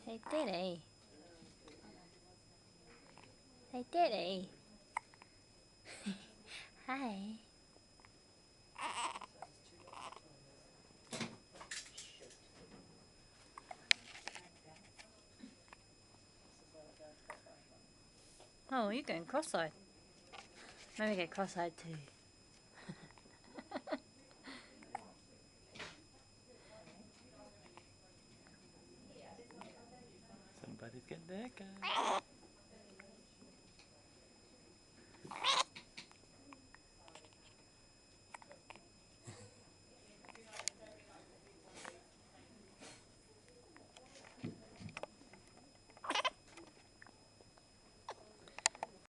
Hey Diddy. Hey Diddy. Hi. Oh, you're getting cross-eyed. Maybe get cross-eyed too. Somebody's getting their haircut.